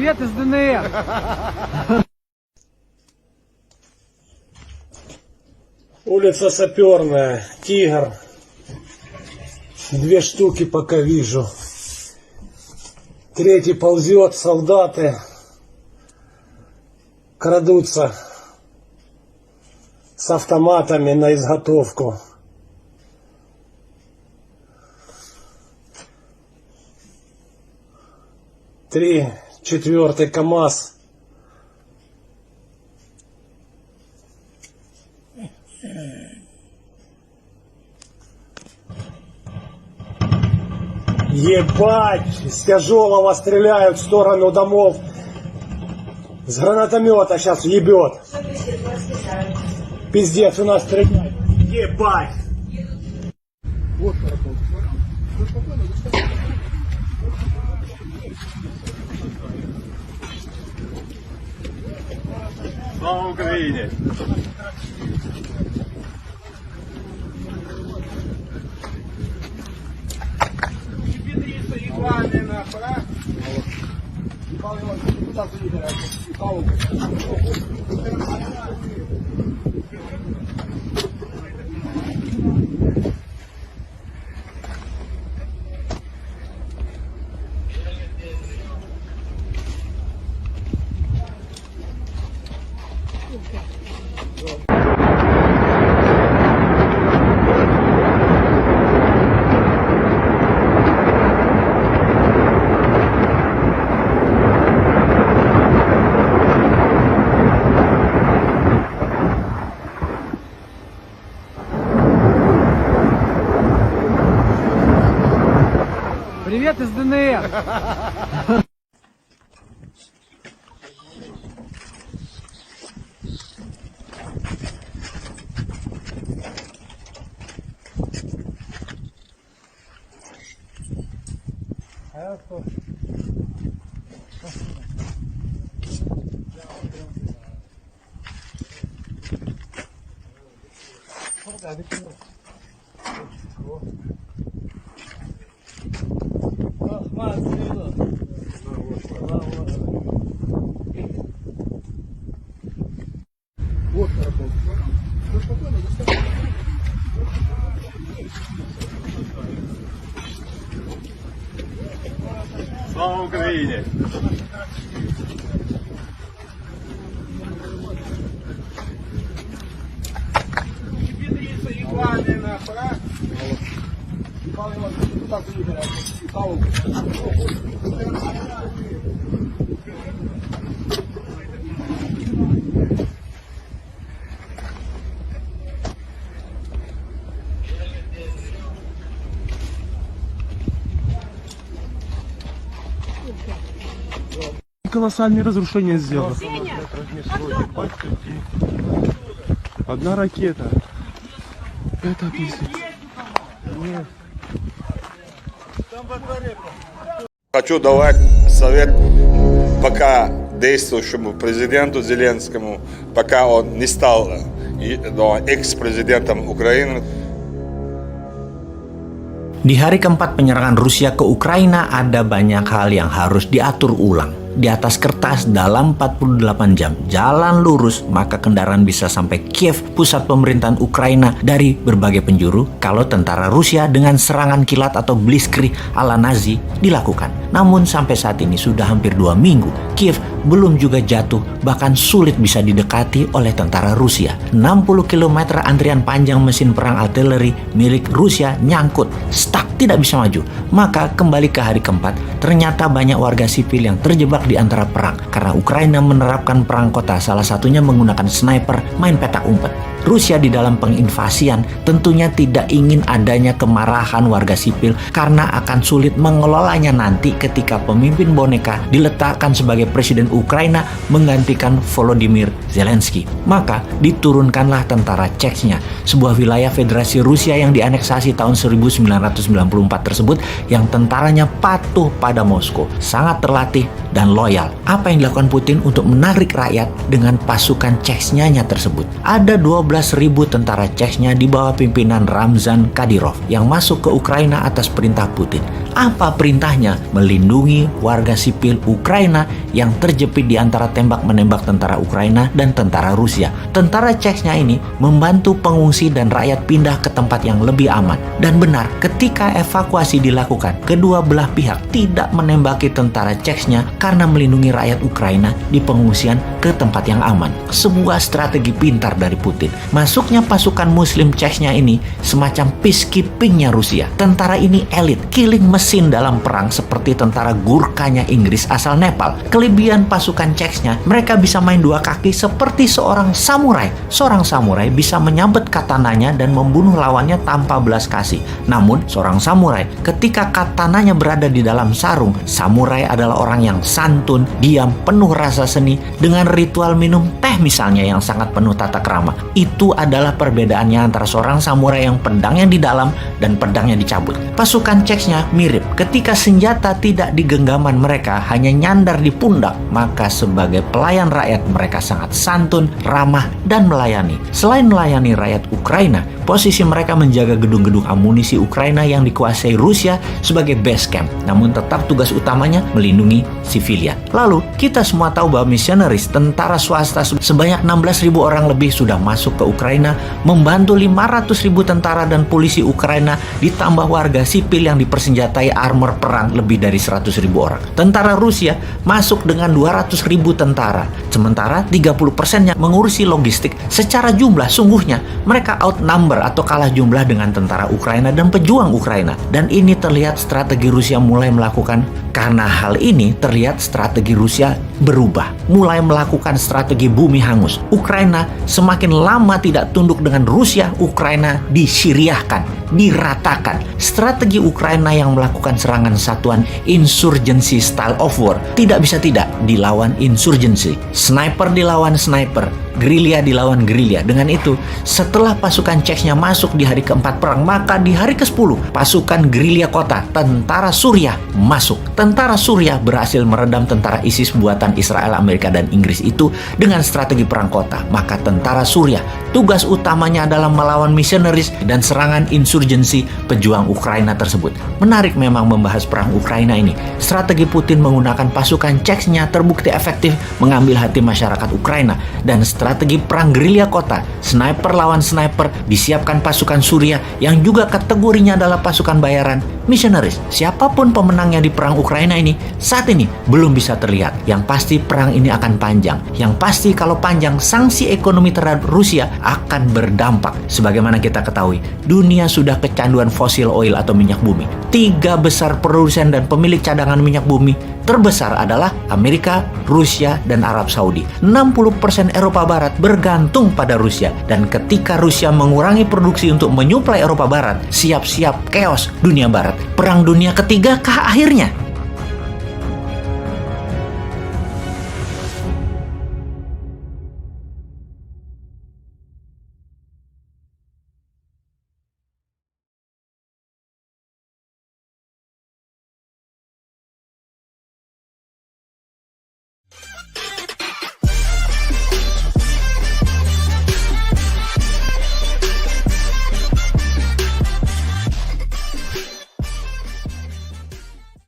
Привет из ДНР. Улица Саперная, Тигр. 2 штуки пока вижу. 3 ползет, солдаты крадутся с автоматами на изготовку. Три, 4 КАМАЗ. Ебать! С тяжелого стреляют в сторону домов. С гранатомета сейчас ебет. Пиздец, у нас стреляют. Ебать! Слава Україні! Привет из ДНР. Слава Україні! Колоссальные разрушения сделал. Одна ракета. Это пиздец. Хочу давать совет пока действующему президенту Зеленскому, пока он не стал экс-президентом Украины. Di hari keempat penyerangan Rusia ke Ukraina ada banyak hal yang harus diatur ulang. Di atas kertas dalam 48 jam jalan lurus maka kendaraan bisa sampai Kiev, pusat pemerintahan Ukraina dari berbagai penjuru kalau tentara Rusia dengan serangan kilat atau blitzkrieg ala Nazi dilakukan. Namun sampai saat ini sudah hampir 2 minggu Kiev belum juga jatuh, bahkan sulit bisa didekati oleh tentara Rusia. 60 km antrian panjang mesin perang artileri milik Rusia nyangkut, stuck, tidak bisa maju. Maka kembali ke hari keempat, ternyata banyak warga sipil yang terjebak di antara perang karena Ukraina menerapkan perang kota, salah satunya menggunakan sniper, main petak umpet. Rusia di dalam penginvasian tentunya tidak ingin adanya kemarahan warga sipil karena akan sulit mengelolanya nanti ketika pemimpin boneka diletakkan sebagai presiden Ukraina menggantikan Volodymyr Zelensky. Maka diturunkanlah tentara Chechnya, sebuah wilayah Federasi Rusia yang dianeksasi tahun 1994 tersebut yang tentaranya patuh pada Moskow, sangat terlatih dan loyal. Apa yang dilakukan Putin untuk menarik rakyat dengan pasukan Chechnya tersebut? Ada 12.000 tentara Chechnya di bawah pimpinan Ramzan Kadyrov yang masuk ke Ukraina atas perintah Putin. Apa perintahnya? Melindungi warga sipil Ukraina yang terjepit di antara tembak-menembak tentara Ukraina dan tentara Rusia. Tentara Chechnya ini membantu pengungsi dan rakyat pindah ke tempat yang lebih aman. Dan benar, ketika evakuasi dilakukan, kedua belah pihak tidak menembaki tentara Chechnya karena melindungi rakyat Ukraina di pengungsian ke tempat yang aman. Sebuah strategi pintar dari Putin. Masuknya pasukan Muslim Chechnya ini semacam peacekeepingnya Rusia. Tentara ini elit, killing mesin dalam perang seperti tentara Gurkhanya Inggris asal Nepal. Kelebihan pasukan Chechnya, mereka bisa main dua kaki seperti seorang samurai. Seorang samurai bisa menyabet katananya dan membunuh lawannya tanpa belas kasih. Namun, seorang samurai ketika katananya berada di dalam sarung, samurai adalah orang yang santun, diam, penuh rasa seni, dengan ritual minum teh misalnya yang sangat penuh tata krama. Itu adalah perbedaannya antara seorang samurai yang pedangnya di dalam dan pedangnya dicabut. Pasukan Chechnya mirip. Ketika senjata tidak di genggaman mereka, hanya nyandar di pundak, maka sebagai pelayan rakyat mereka sangat santun, ramah, dan melayani. Selain melayani rakyat Ukraina, posisi mereka menjaga gedung-gedung amunisi Ukraina yang dikuasai Rusia sebagai base camp. Namun tetap tugas utamanya melindungi sivilian. Lalu, kita semua tahu bahwa misionaris, tentara swasta sebanyak 16.000 orang lebih sudah masuk ke Ukraina, membantu 500.000 tentara dan polisi Ukraina, ditambah warga sipil yang dipersenjatai armor perang lebih dari 100.000 orang. Tentara Rusia masuk dengan 200.000 tentara. Sementara 30%-nya mengurusi logistik. Secara jumlah sungguhnya mereka outnumber atau kalah jumlah dengan tentara Ukraina dan pejuang Ukraina. Dan ini terlihat strategi Rusia mulai melakukan. Karena hal ini terlihat strategi Rusia berubah. Mulai melakukan strategi bumi hangus. Ukraina semakin lama tidak tunduk dengan Rusia, Ukraina disiriahkan, diratakan. Strategi Ukraina yang melakukan serangan satuan insurgency style of war tidak bisa tidak dilawan insurgency. Sniper dilawan sniper, gerilya dilawan gerilya. Dengan itu, setelah pasukan Chechnya masuk di hari keempat perang, maka di hari ke-10 pasukan gerilya kota, tentara Suriah masuk. Tentara Suriah berhasil meredam tentara ISIS buatan Israel, Amerika, dan Inggris itu dengan strategi perang kota. Maka tentara Suriah tugas utamanya adalah melawan misionaris dan serangan insurgensi pejuang Ukraina tersebut. Menarik memang membahas perang Ukraina ini. Strategi Putin menggunakan pasukan Chechnya terbukti efektif mengambil hati masyarakat Ukraina. Dan strategi perang gerilya kota, sniper lawan sniper, disiapkan pasukan Suriah yang juga kategorinya adalah pasukan bayaran misionaris. Siapapun pemenangnya di perang Ukraina ini saat ini belum bisa terlihat. Yang pasti perang ini akan panjang. Yang pasti kalau panjang, sanksi ekonomi terhadap Rusia akan berdampak. Sebagaimana kita ketahui, dunia sudah kecanduan fosil oil atau minyak bumi. 3 besar produsen dan pemilik cadangan minyak bumi terbesar adalah Amerika, Rusia, dan Arab Saudi. 60% Eropa Barat bergantung pada Rusia. Dan ketika Rusia mengurangi produksi untuk menyuplai Eropa Barat, siap-siap chaos dunia Barat. Perang dunia ketiga kah akhirnya?